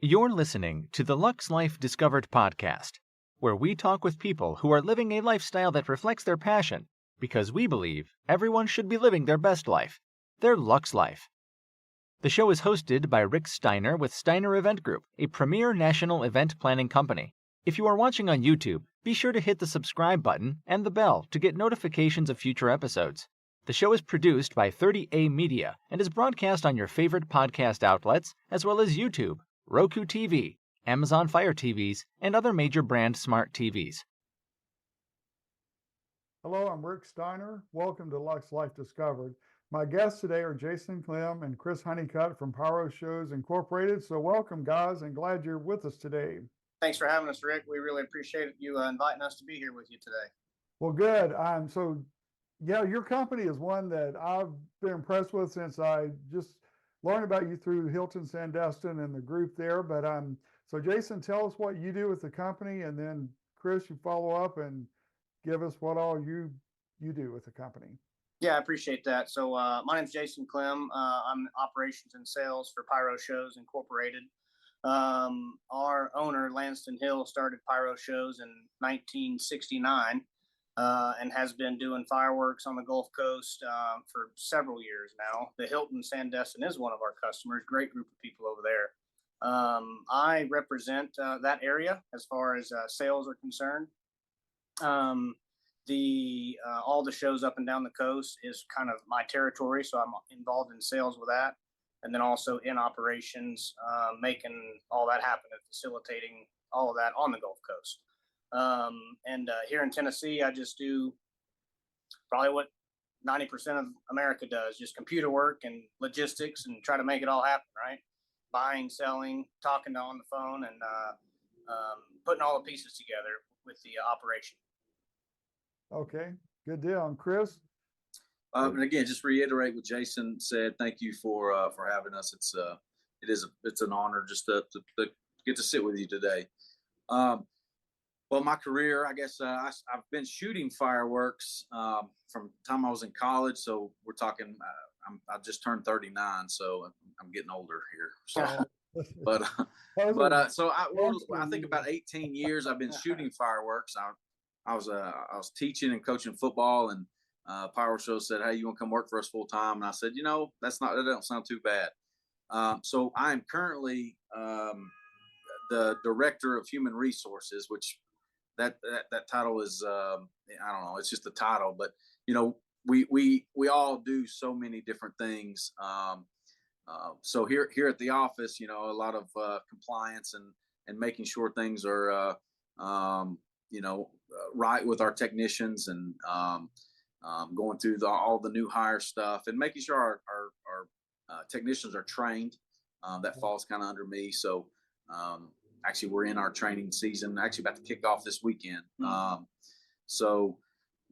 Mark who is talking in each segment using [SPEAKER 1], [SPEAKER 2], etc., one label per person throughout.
[SPEAKER 1] You're listening to the Lux Life Discovered podcast, where we talk with people who are living a lifestyle that reflects their passion, because we believe everyone should be living their best life, their Lux Life. The show is hosted by Rick Steiner with Steiner Event Group, a premier national event planning company. If you are watching on YouTube, be sure to hit the subscribe button and the bell to get notifications of future episodes. The show is produced by 30A Media and is broadcast on your favorite podcast outlets, as well as YouTube, Roku TV, Amazon Fire TVs, and other major brand smart TVs.
[SPEAKER 2] Hello, I'm Rick Steiner. Welcome to Lux Life Discovered. My guests today are Jason Clem and Chris Honeycutt from Pyro Shows Incorporated. So welcome, guys, and glad you're with us today.
[SPEAKER 3] Thanks for having us, Rick. We really appreciate you inviting us to be here with you today.
[SPEAKER 2] Well, good. Your company is one that I've been impressed with since I just learned about you through Hilton Sandestin and the group there. But so Jason, tell us what you do with the company, and then Chris, you follow up and give us what all you do with the company.
[SPEAKER 3] Yeah, I appreciate that. So my name's Jason Clem. I'm operations and sales for Pyro Shows Incorporated. Our owner, Lanston Hill, started Pyro Shows in 1969 and has been doing fireworks on the Gulf Coast for several years now. The Hilton Sandestin is one of our customers, great group of people over there. I represent that area as far as sales are concerned. All the shows up and down the coast is kind of my territory, so I'm involved in sales with that, and then also in operations, making all that happen and facilitating all of that on the Gulf Coast. Here in Tennessee, I just do probably what 90% of America does, just computer work and logistics, and try to make it all happen, right? Buying, selling, talking on the phone, and putting all the pieces together with the operation.
[SPEAKER 2] Okay, good deal. And Chris?
[SPEAKER 4] And again, just reiterate what Jason said. Thank you for having us. It's an honor just to get to sit with you today. Well, my career, I guess I've been shooting fireworks from the time I was in college. So we're talking. I just turned 39, so I'm getting older here. So I think about 18 years I've been shooting fireworks. I was teaching and coaching football, and Pyro Show said, "Hey, you want to come work for us full time?" And I said, that don't sound too bad. So I am currently the director of human resources, which that title is I don't know, it's just the title, but we all do so many different things. So here at the office, a lot of compliance and making sure things are right with our technicians, and going through all the new hire stuff and making sure our technicians are trained. That falls kind of under me. So actually, we're in our training season, actually about to kick off this weekend. So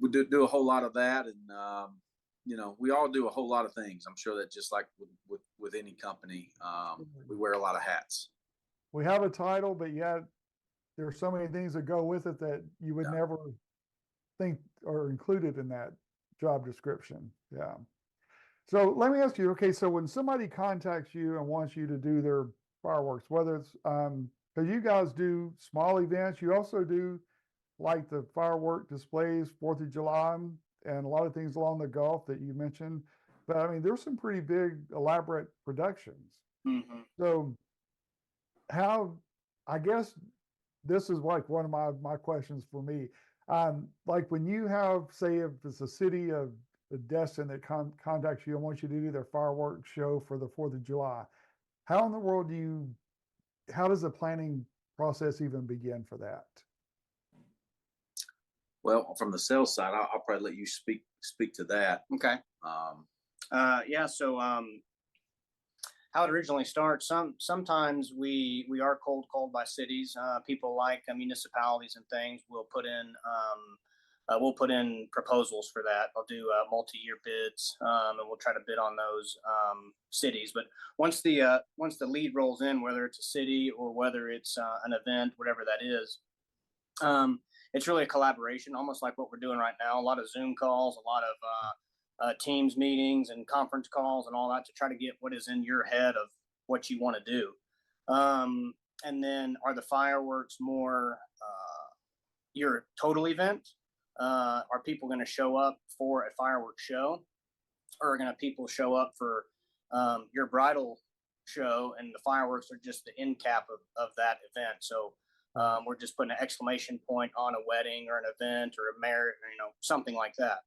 [SPEAKER 4] we do a whole lot of that, and we all do a whole lot of things. I'm sure that just like with any company, we wear a lot of hats.
[SPEAKER 2] We have a title, but yet there are so many things that go with it that you would never think are included in that job description. Yeah. So let me ask you, okay, so when somebody contacts you and wants you to do their fireworks, whether it's, because you guys do small events, you also do like the firework displays, 4th of July, and a lot of things along the Gulf that you mentioned. But I mean, there's some pretty big, elaborate productions. Mm-hmm. So I guess this is like one of my questions for me. Like when you have, say, if it's a city of Destin that contacts you and wants you to do their fireworks show for the 4th of July, how in the world how does the planning process even begin for that?
[SPEAKER 4] Well, from the sales side, I'll probably let you speak to that.
[SPEAKER 3] Okay. So how it originally starts, sometimes we are cold called by cities. People like municipalities and things will put in proposals for that. They'll do multi-year bids, and we'll try to bid on those cities. But once the lead rolls in, whether it's a city or whether it's an event, whatever that is, it's really a collaboration, almost like what we're doing right now. A lot of Zoom calls, a lot of Teams meetings and conference calls and all that to try to get what is in your head of what you want to do. And then are the fireworks more your total event? Are people going to show up for a fireworks show, or are going to people show up for your bridal show, and the fireworks are just the end cap of that event? So we're just putting an exclamation point on a wedding or an event or a marriage, or, something like that.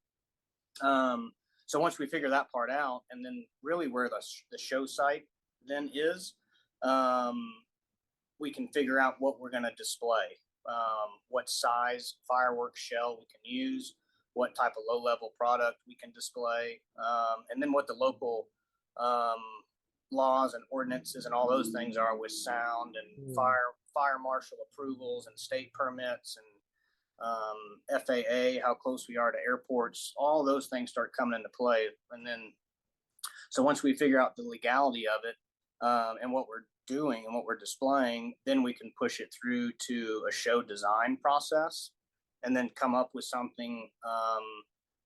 [SPEAKER 3] So once we figure that part out, and then really where the show site then is, we can figure out what we're going to display, what size fireworks shell we can use, what type of low-level product we can display, and then what the local laws and ordinances and all those things are with sound and fire marshal approvals and state permits and FAA, how close we are to airports. All those things start coming into play. And then, so once we figure out the legality of it and what we're doing and what we're displaying, then we can push it through to a show design process and then come up with something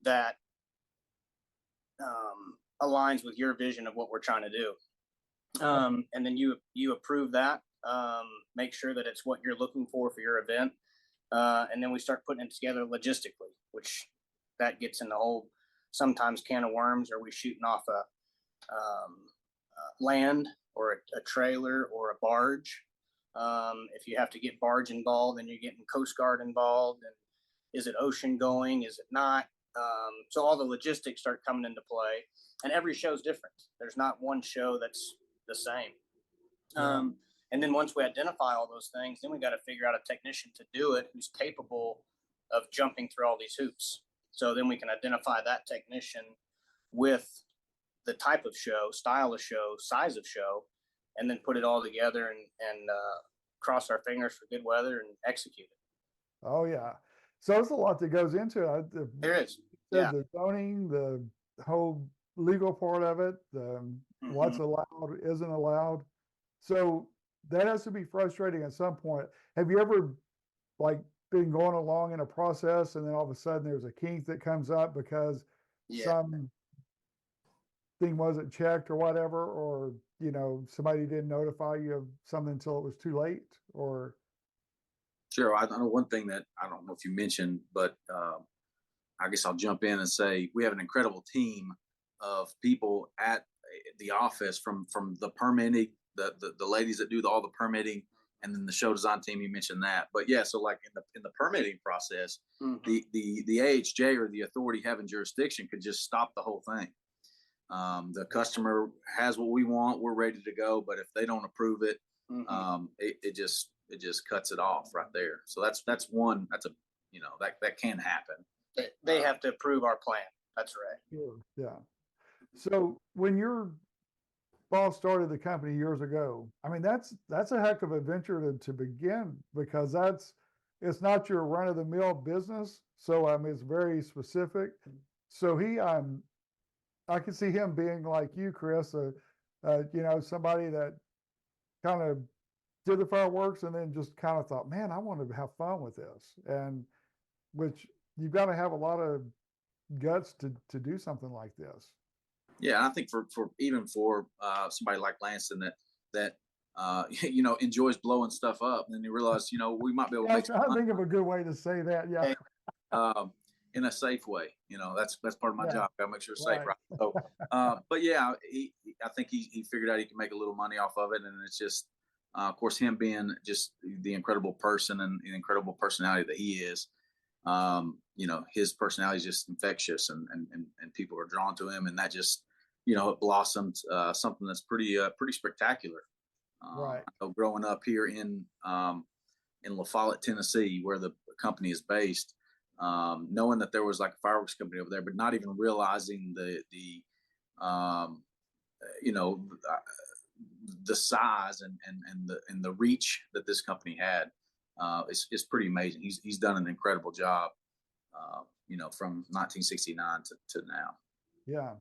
[SPEAKER 3] that aligns with your vision of what we're trying to do. And then you approve that, make sure that it's what you're looking for your event. And then we start putting it together logistically, which that gets in the whole sometimes can of worms. Are we shooting off a land or a trailer or a barge? If you have to get barge involved, then you're getting Coast Guard involved. And is it ocean going? Is it not? So all the logistics start coming into play, and every show's different. There's not one show that's the same. And then once we identify all those things, then we got to figure out a technician to do it who's capable of jumping through all these hoops. So then we can identify that technician with the type of show, style of show, size of show, and then put it all together and cross our fingers for good weather and execute it.
[SPEAKER 2] Oh yeah. So there's a lot that goes into it.
[SPEAKER 3] There is. Yeah.
[SPEAKER 2] The zoning, the whole legal part of it, what's allowed, isn't allowed. So that has to be frustrating at some point. Have you ever been going along in a process and then all of a sudden there's a kink that comes up because some thing wasn't checked or whatever, or somebody didn't notify you of something until it was too late? Or
[SPEAKER 4] sure. I know one thing that I don't know if you mentioned, but I guess I'll jump in and say we have an incredible team of people at the office from the permitting, the ladies that do all the permitting, and then the show design team. You mentioned that, but yeah. So like in the permitting process, the AHJ or the authority having jurisdiction could just stop the whole thing. The customer has what we want, we're ready to go, but if they don't approve it, it just cuts it off right there. So that's a that can happen.
[SPEAKER 3] They have to approve our plan. That's right.
[SPEAKER 2] Sure. Yeah. So when your boss started the company years ago, I mean, that's a heck of a venture to begin, because it's not your run of the mill business. So I mean, it's very specific. So I can see him being like you, Chris, somebody that kind of did the fireworks and then just kind of thought, man, I want to have fun with this. And which you've got to have a lot of guts to do something like this.
[SPEAKER 4] Yeah, I think for somebody like Lanston that enjoys blowing stuff up, and then you realize we might be able to make.
[SPEAKER 2] I think of a good way to say that. Yeah.
[SPEAKER 4] In a safe way, that's part of my job. Got to make sure it's safe,
[SPEAKER 2] Right.
[SPEAKER 4] right? So, but yeah, I think he figured out he can make a little money off of it, and it's just, of course, him being just the incredible person and the incredible personality that he is. His personality is just infectious, and people are drawn to him, and that just, it blossomed something that's pretty spectacular.
[SPEAKER 2] Right.
[SPEAKER 4] Growing up here in La Follette, Tennessee, where the company is based, knowing that there was like a fireworks company over there, but not even realizing the size and the reach that this company had is pretty amazing. He's done an incredible job, from 1969 to now.
[SPEAKER 2] Yeah.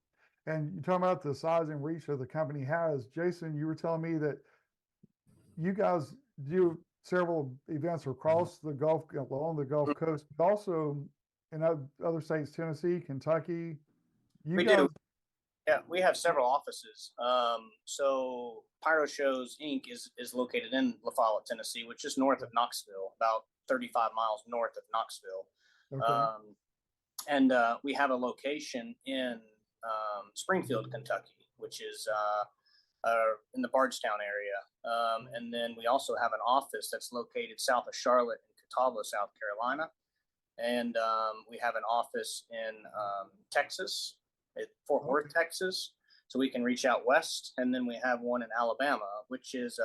[SPEAKER 2] And you're talking about the size and reach that the company has. Jason, you were telling me that you guys do several events across along the Gulf Coast, but also in other states, Tennessee, Kentucky.
[SPEAKER 3] We do. Yeah, we have several offices. So Pyro Shows Inc. is located in La Follette, Tennessee, which is north of Knoxville, about 35 miles north of Knoxville.
[SPEAKER 2] Okay.
[SPEAKER 3] And we have a location in Springfield, Kentucky, which is in the Bardstown area. And then we also have an office that's located south of Charlotte in Catawba, South Carolina. And we have an office in Texas, at Fort Worth, Texas, so we can reach out west. And then we have one in Alabama, which is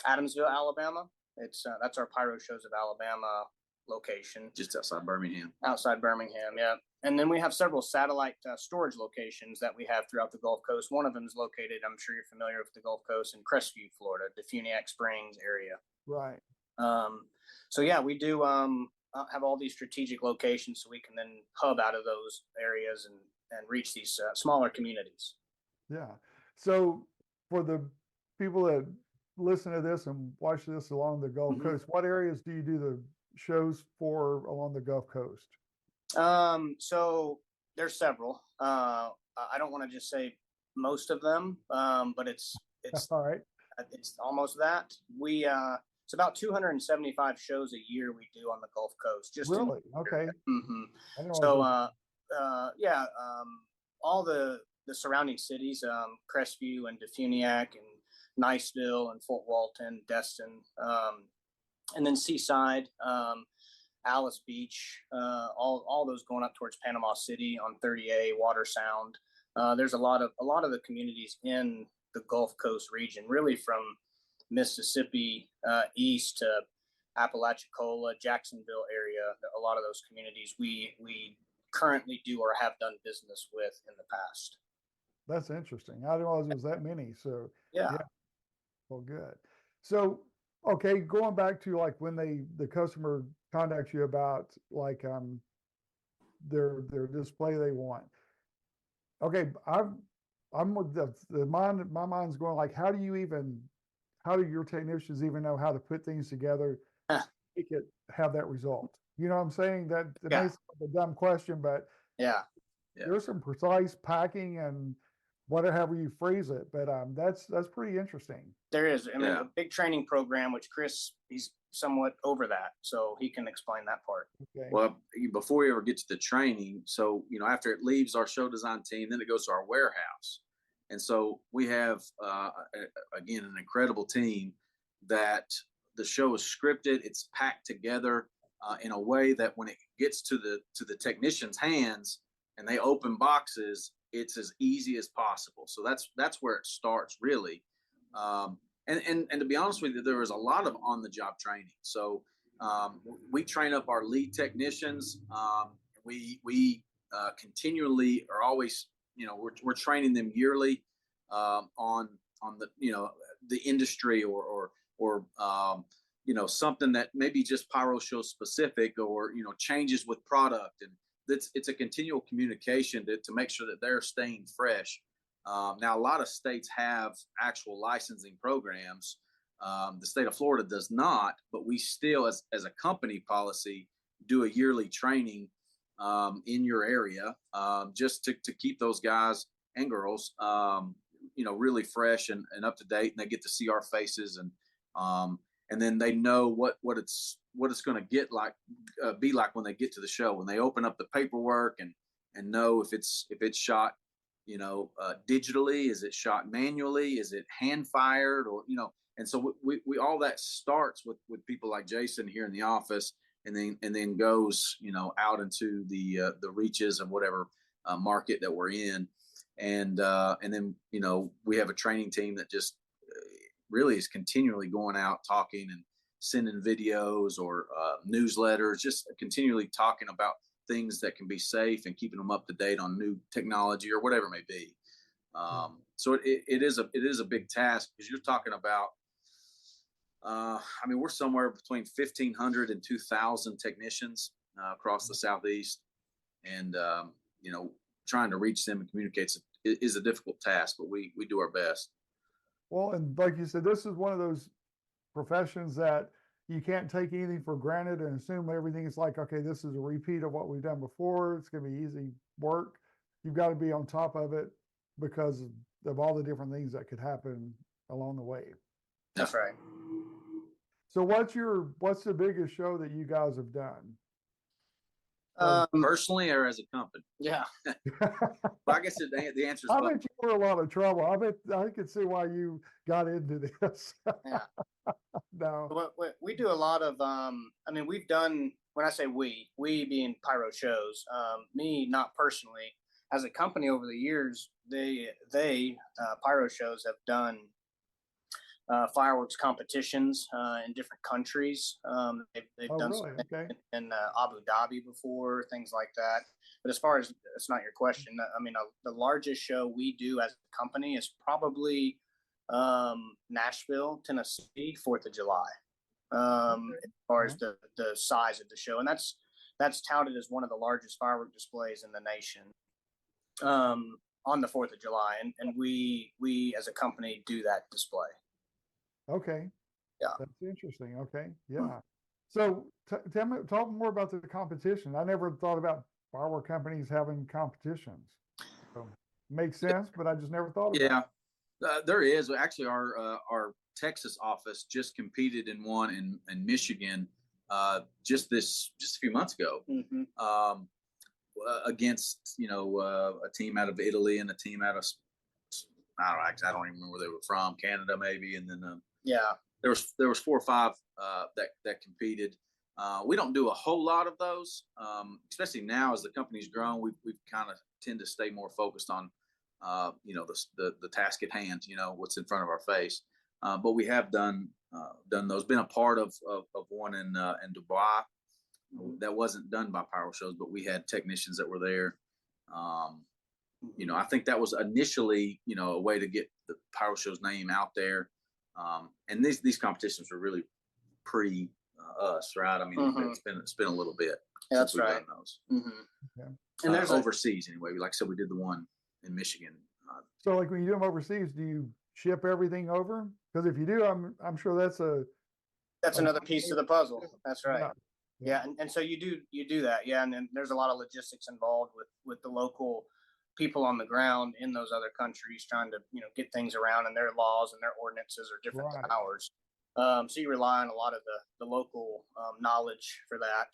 [SPEAKER 3] Adamsville, Alabama. That's our Pyro Shows of Alabama location,
[SPEAKER 4] just outside Birmingham.
[SPEAKER 3] Outside Birmingham, yeah. And then we have several satellite storage locations that we have throughout the Gulf Coast. One of them is located, I'm sure you're familiar with the Gulf Coast, in Crestview, Florida, Defuniak Springs area.
[SPEAKER 2] Right.
[SPEAKER 3] So yeah, we do have all these strategic locations, so we can then hub out of those areas and reach these smaller communities.
[SPEAKER 2] Yeah. So for the people that listen to this and watch this along the Gulf Coast, what areas do you do the shows for along the Gulf Coast?
[SPEAKER 3] So there's several. I don't want to just say most of them, but it's
[SPEAKER 2] all right.
[SPEAKER 3] It's almost that. It's about 275 shows a year we do on the Gulf Coast. Just
[SPEAKER 2] really? Okay.
[SPEAKER 3] Mm-hmm. So all the surrounding cities, Crestview and Defuniak and Niceville and Fort Walton, Destin, and then Seaside, Alice Beach, all those going up towards Panama City on 30A, Water Sound. There's a lot of the communities in the Gulf Coast region, really from Mississippi east to Apalachicola, Jacksonville area. A lot of those communities we currently do or have done business with in the past.
[SPEAKER 2] That's interesting. I didn't realize there was that many. So
[SPEAKER 3] yeah.
[SPEAKER 2] Well, good. So okay, going back to like when the customer contacts you about like their display they want. Okay, I'm with my mind's going like, how do your technicians even know how to put things together, make it have that result? You know what I'm saying? That it may sound like a dumb question, but there's some precise packing and whatever you phrase it, but that's pretty interesting.
[SPEAKER 3] There is. I mean, a big training program, which Chris, he's somewhat over that, so he can explain that part.
[SPEAKER 2] Okay.
[SPEAKER 4] Well, before we ever get to the training, so after it leaves our show design team, then it goes to our warehouse, and so we have again an incredible team that the show is scripted, it's packed together in a way that when it gets to the technician's hands and they open boxes, it's as easy as possible. So that's where it starts really. And to be honest with you, there was a lot of on-the-job training. So we train up our lead technicians. We continually are always, we're training them yearly on the industry or something that maybe just Pyro Show specific or changes with product, and it's a continual communication to make sure that they're staying fresh. Now, a lot of states have actual licensing programs. The state of Florida does not, but we still, as a company policy, do a yearly training in your area just to keep those guys and girls, really fresh and up to date, and they get to see our faces and then they know what it's going to be like when they get to the show, when they open up the paperwork and know if it's shot digitally, is it shot manually, is it hand fired, or and so we all that starts with people like Jason here in the office, and then goes out into the reaches of whatever market that we're in, and then we have a training team that just really is continually going out talking and sending videos or newsletters, just continually talking about things that can be safe and keeping them up to date on new technology or whatever it may be. So it is a big task, because you're talking about, we're somewhere between 1,500 and 2,000 technicians across the Southeast, and trying to reach them and communicate is a difficult task, but we do our best.
[SPEAKER 2] Well, and like you said, this is one of those professions that you can't take anything for granted and assume everything is like, okay, this is a repeat of what we've done before. It's going to be easy work. You've got to be on top of it because of all the different things that could happen along the way.
[SPEAKER 3] That's right.
[SPEAKER 2] So what's the biggest show that you guys have done?
[SPEAKER 4] Personally or as a company?
[SPEAKER 3] Yeah.
[SPEAKER 4] Well, I guess the answer is
[SPEAKER 2] I
[SPEAKER 4] both.
[SPEAKER 2] bet you were in a lot of trouble. I could see why you got into this.
[SPEAKER 3] Yeah.
[SPEAKER 2] No.
[SPEAKER 3] We do a lot of, I mean, we've done, when I say we being Pyro shows, me, not personally, as a company over the years, Pyro shows have done fireworks competitions in different countries. They've
[SPEAKER 2] Oh,
[SPEAKER 3] done
[SPEAKER 2] really?
[SPEAKER 3] some
[SPEAKER 2] Okay.
[SPEAKER 3] in Abu Dhabi before, things like that. But as far as, it's not your question, I mean, the largest show we do as a company is probably Nashville, Tennessee, 4th of July. As far as the size of the show, and that's touted as one of the largest firework displays in the nation on the 4th of July, and we as a company do that display.
[SPEAKER 2] Okay.
[SPEAKER 3] Yeah.
[SPEAKER 2] That's interesting. Okay. Yeah. So talk more about the competition. I never thought about firework companies having competitions. So makes sense, but I just never thought about it.
[SPEAKER 4] There is actually our Texas office just competed in one in Michigan just a few months ago against a team out of Italy and a team out of I don't even remember where they were from, Canada maybe, and then there was 4 or 5 that competed. We don't do a whole lot of those, especially now as the company's grown. We've kind of tend to stay more focused on the task at hand, what's in front of our face. But we have done those. Been a part of one in Dubai that wasn't done by Pyro Shows, but we had technicians that were there. I think that was initially a way to get the Pyro Shows name out there. And these competitions were really pre us, right? I mean, it's been a little bit since we've done those.
[SPEAKER 2] Yeah.
[SPEAKER 3] And there's
[SPEAKER 4] overseas anyway. Like I said, we did the one in Michigan.
[SPEAKER 2] So like when you do them overseas, do you ship everything over? Because if you do, I'm sure that's
[SPEAKER 3] another piece of the puzzle. That's right.
[SPEAKER 2] Yeah.
[SPEAKER 3] And so you do that. Yeah. And then there's a lot of logistics involved with the local people on the ground in those other countries trying to, get things around, and their laws and their ordinances are different than ours. So you rely on a lot of the local knowledge for that,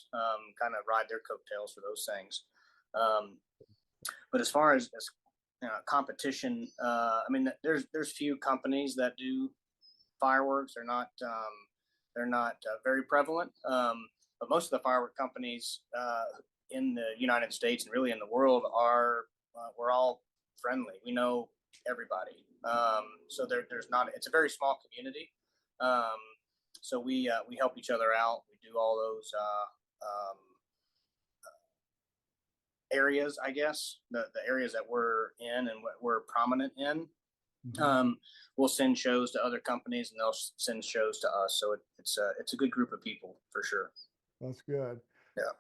[SPEAKER 3] kind of ride their coattails for those things. But as far as competition, I mean, there's few companies that do fireworks. They're not very prevalent. But most of the firework companies in the United States and really in the world are we're all friendly. We know everybody. So there's not. It's a very small community. So we help each other out. We do all those areas, I guess, the areas that we're in and what we're prominent in. We'll send shows to other companies, and they'll send shows to us. So it's a good group of people for sure.
[SPEAKER 2] That's good.
[SPEAKER 3] Yeah.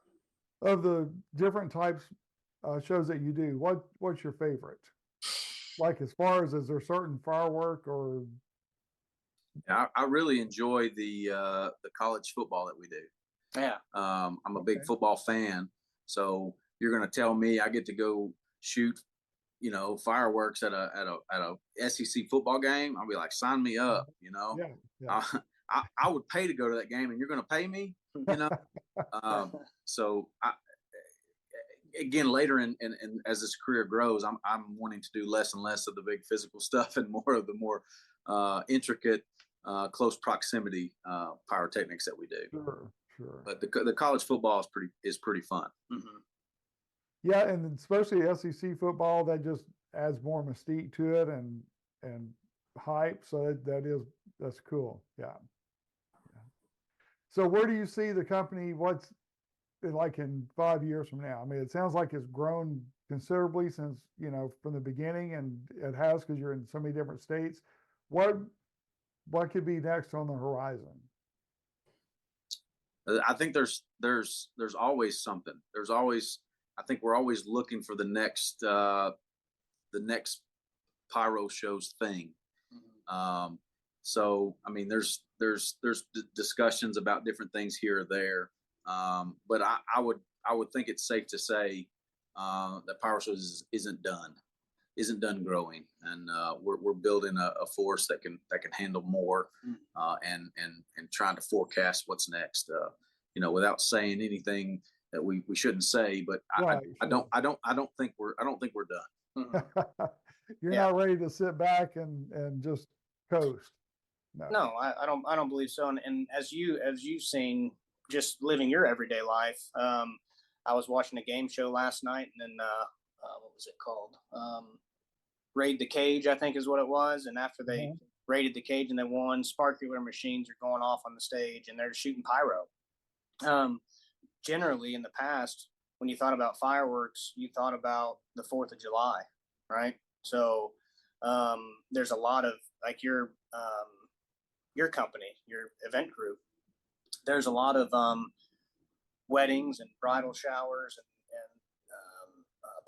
[SPEAKER 2] Of the different types shows that you do, what's your favorite? Like as far as is there certain firework or?
[SPEAKER 4] I really enjoy the college football that we do.
[SPEAKER 3] Yeah.
[SPEAKER 4] I'm a big football fan, so you're going to tell me I get to go shoot, fireworks at a SEC football game? I'll be like, sign me up.
[SPEAKER 2] Yeah.
[SPEAKER 4] I would pay to go to that game, and you're going to pay me. So again, later in as this career grows, I'm wanting to do less and less of the big physical stuff and more of the more intricate, close proximity pyrotechnics that we do.
[SPEAKER 2] Sure.
[SPEAKER 4] But the college football is pretty fun.
[SPEAKER 2] Yeah, and especially SEC football, that just adds more mystique to it and hype. So that's cool. Yeah. So where do you see the company? What's it like in 5 years from now? I mean, it sounds like it's grown considerably since, from the beginning, and it has because you're in so many different states. What could be next on the horizon?
[SPEAKER 4] I think there's always something. I think we're always looking for the next Pyro Shows thing. So I mean, there's discussions about different things here or there. But I would think it's safe to say that Pyro Shows isn't done. isn't done growing, and we're building a force that can handle more, and trying to forecast what's next. Without saying anything that we shouldn't say, but
[SPEAKER 2] Right,
[SPEAKER 4] I don't think we're done.
[SPEAKER 3] Mhm.
[SPEAKER 2] You're
[SPEAKER 3] Yeah.
[SPEAKER 2] not ready to sit back and just coast.
[SPEAKER 3] No, I don't believe so. And as you've seen, just living your everyday life, I was watching a game show last night, and then what was it called? Raid the Cage, I think is what it was. And after they
[SPEAKER 2] Mhm.
[SPEAKER 3] raided the cage and they won, sparkler machines are going off on the stage, and they're shooting pyro. Generally, in the past, when you thought about fireworks, you thought about the 4th of July, right? So there's a lot of, like, your company, your event group. There's a lot of weddings and bridal showers and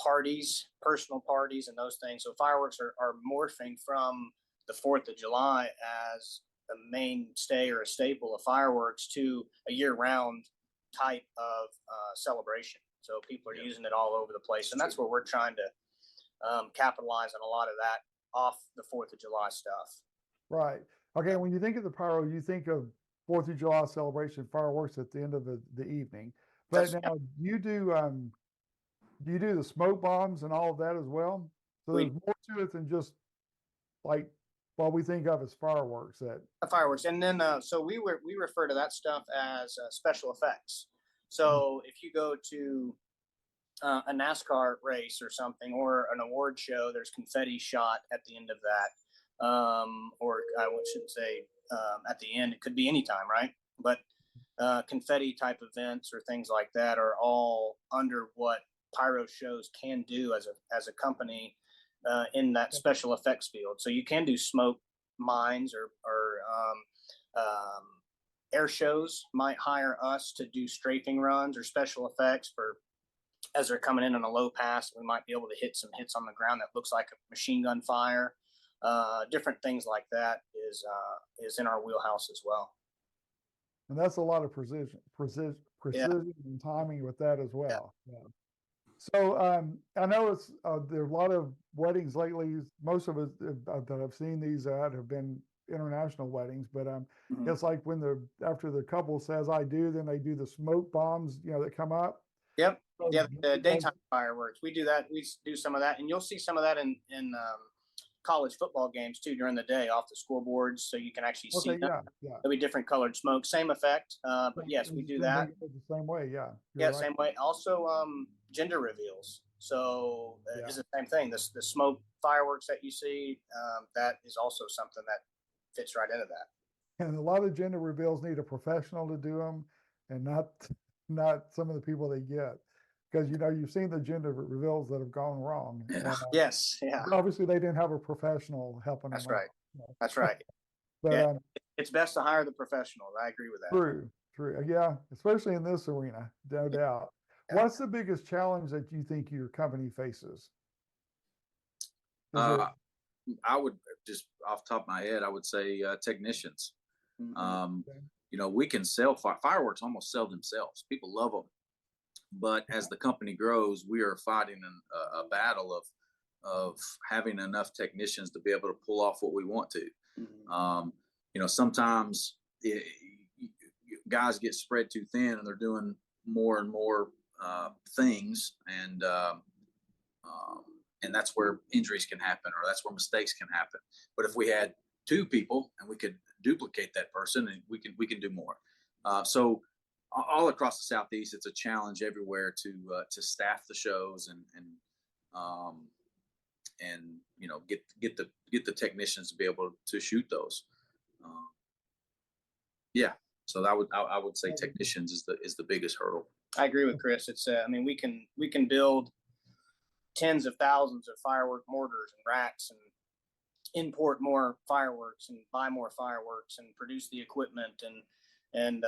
[SPEAKER 3] parties, personal parties, and those things. So fireworks are morphing from the 4th of July as a mainstay or a staple of fireworks to a year-round type of celebration. So people are using it all over the place, and that's where we're trying to capitalize on a lot of that off the 4th of July stuff.
[SPEAKER 2] Right. Okay. When you think of the pyro, you think of 4th of July celebration fireworks at the end of the evening. But
[SPEAKER 3] That's-
[SPEAKER 2] now do you do the smoke bombs and all of that as well? So
[SPEAKER 3] We-
[SPEAKER 2] there's more to it than just like what we think of as fireworks. That
[SPEAKER 3] Fireworks, and then so we refer to that stuff as special effects. So if you go to a NASCAR race or something, or an award show, there's confetti shot at the end of that, or I shouldn't say at the end. It could be anytime, right? But confetti type events or things like that are all under what pyro shows can do as a company in that special effects field. So you can do smoke mines or air shows might hire us to do strafing runs or special effects for as they're coming in on a low pass. We might be able to hit some hits on the ground that looks like a machine gun fire. Different things like that is in our wheelhouse as well.
[SPEAKER 2] and that's a lot of precision and timing with that as well. Yeah. So I know it's there are a lot of weddings lately. Most of us that I've seen these at have been international weddings, but
[SPEAKER 3] Mhm.
[SPEAKER 2] it's like when after the couple says "I do," then they do the smoke bombs, that come up.
[SPEAKER 3] Yep.
[SPEAKER 2] So
[SPEAKER 3] Yep.
[SPEAKER 2] you
[SPEAKER 3] The
[SPEAKER 2] guys-
[SPEAKER 3] daytime fireworks. We do that. We do some of that, and you'll see some of that in college football games too during the day off the scoreboards, so you can actually see
[SPEAKER 2] Okay,
[SPEAKER 3] them.
[SPEAKER 2] yeah.
[SPEAKER 3] There'll be different colored smoke, same effect. But yes, we do that.
[SPEAKER 2] The same way, yeah.
[SPEAKER 3] Yeah,
[SPEAKER 2] You're right.
[SPEAKER 3] same way. Also, gender reveals. So
[SPEAKER 2] Yeah.
[SPEAKER 3] it's the same thing. The smoke fireworks that you see, that is also something that fits right into that.
[SPEAKER 2] And a lot of gender reveals need a professional to do them, and not some of the people they get, because you've seen the gender reveals that have gone wrong.
[SPEAKER 4] Yeah.
[SPEAKER 2] And,
[SPEAKER 3] Yes. Yeah.
[SPEAKER 2] obviously they didn't have a professional helping
[SPEAKER 3] That's
[SPEAKER 2] them out.
[SPEAKER 3] right. That's right.
[SPEAKER 2] But
[SPEAKER 3] Yeah. It's best to hire the professionals. I agree with that.
[SPEAKER 2] true, yeah, especially in this arena, no doubt.
[SPEAKER 3] Yeah.
[SPEAKER 2] What's the biggest challenge that you think your company faces? Is
[SPEAKER 4] I would just off the top of my head, I would say technicians.
[SPEAKER 3] Mhm.
[SPEAKER 2] Okay.
[SPEAKER 4] We can sell fireworks, almost sell themselves. People love them, but as the company grows, we are fighting a battle of having enough technicians to be able to pull off what we want to.
[SPEAKER 3] Mhm.
[SPEAKER 4] Sometimes guys get spread too thin, and they're doing more and more things, and that's where injuries can happen, or that's where mistakes can happen. But if we had two people and we could duplicate that person, and we can do more. So all across the Southeast, it's a challenge everywhere to staff the shows and get the technicians to be able to shoot those. Yeah. So I would say technicians is the biggest hurdle.
[SPEAKER 3] I agree with Chris. It's I mean, we can build tens of thousands of firework mortars and racks and import more fireworks and buy more fireworks and produce the equipment and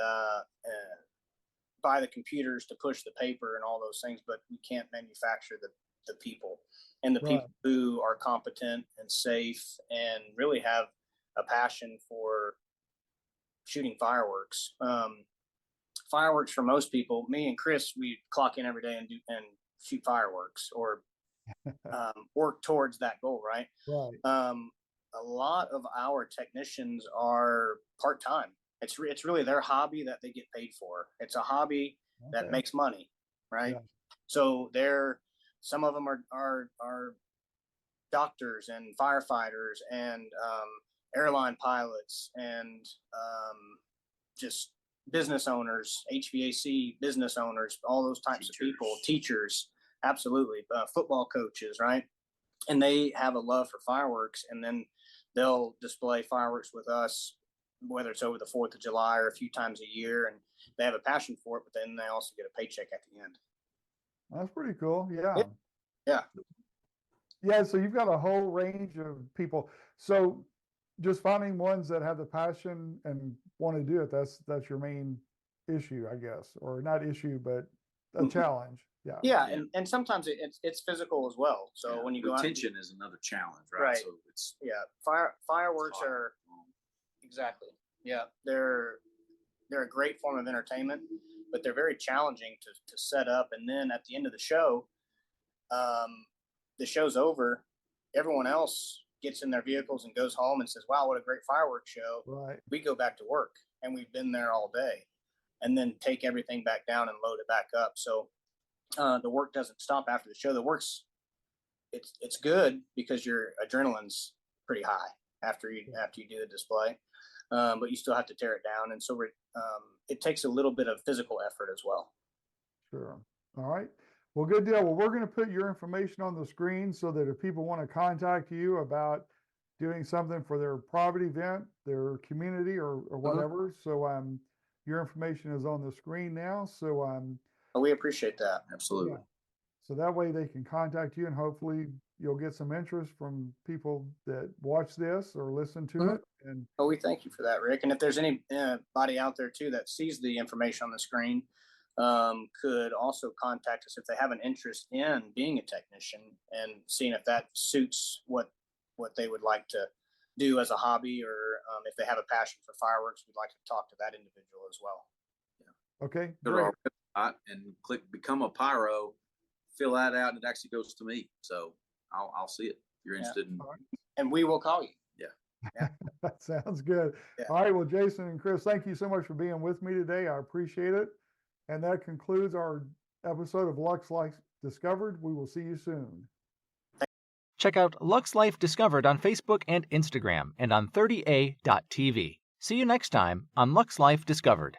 [SPEAKER 3] buy the computers to push the paper and all those things, but we can't manufacture the people and the people who are competent and safe and really have a passion for shooting fireworks. Fireworks for most people, me and Chris, we clock in every day and shoot fireworks or work towards that goal, right?
[SPEAKER 2] Right.
[SPEAKER 3] A lot of our technicians are part-time. It's really their hobby that they get paid for. It's a hobby that
[SPEAKER 2] Okay.
[SPEAKER 3] makes money, right?
[SPEAKER 2] Yeah.
[SPEAKER 3] So some of them are doctors and firefighters and airline pilots and just business owners, HVAC business owners, all those types of people, teachers, absolutely, football coaches, right? And they have a love for fireworks, and then they'll display fireworks with us, whether it's over the 4th of July or a few times a year, and they have a passion for it, but then they also get a paycheck at the end.
[SPEAKER 2] That's pretty cool. Yeah.
[SPEAKER 3] Yeah.
[SPEAKER 2] Yeah. So you've got a whole range of people. So just finding ones that have the passion and want to do it, that's your main issue, I guess, or not issue, but a challenge. Yeah.
[SPEAKER 3] Yeah, and sometimes it's physical as well. So when you go out,
[SPEAKER 4] retention is another challenge, right?
[SPEAKER 3] Right.
[SPEAKER 4] So it's
[SPEAKER 3] fireworks are exactly. Yeah, they're a great form of entertainment, but they're very challenging to set up. And then at the end of the show, the show's over. Everyone else gets in their vehicles and goes home and says, "Wow, what a great fireworks show!"
[SPEAKER 2] Right.
[SPEAKER 3] We go back to work, and we've been there all day, and then take everything back down and load it back up. So the work doesn't stop after the show. The work's it's good because your adrenaline's pretty high after you do the display, but you still have to tear it down, and so it takes a little bit of physical effort as well.
[SPEAKER 2] Sure. All right. Well, good deal. Well, we're going to put your information on the screen so that if people want to contact you about doing something for their private event, their community, or whatever. So your information is on the screen now. So
[SPEAKER 3] we appreciate that.
[SPEAKER 4] Absolutely.
[SPEAKER 2] Yeah. So that way they can contact you, and hopefully you'll get some interest from people that watch this or listen to it. And
[SPEAKER 3] we thank you for that, Rick. And if there's anybody out there too that sees the information on the screen, could also contact us if they have an interest in being a technician and seeing if that suits what they would like to do as a hobby, or if they have a passion for fireworks, we'd like to talk to that individual as well.
[SPEAKER 2] okay,
[SPEAKER 4] Go to
[SPEAKER 2] great.
[SPEAKER 4] our website and click Become a Pyro, fill that out, and it actually goes to me. So I'll see it if you're interested in.
[SPEAKER 3] And we will call you.
[SPEAKER 2] That sounds good.
[SPEAKER 3] Yeah.
[SPEAKER 2] All right. Well, Jason and Chris, thank you so much for being with me today. I appreciate it. And that concludes our episode of Lux Life Discovered. We will see you soon.
[SPEAKER 1] Check out Lux Life Discovered on Facebook and Instagram and on 30a.tv. See you next time on Lux Life Discovered.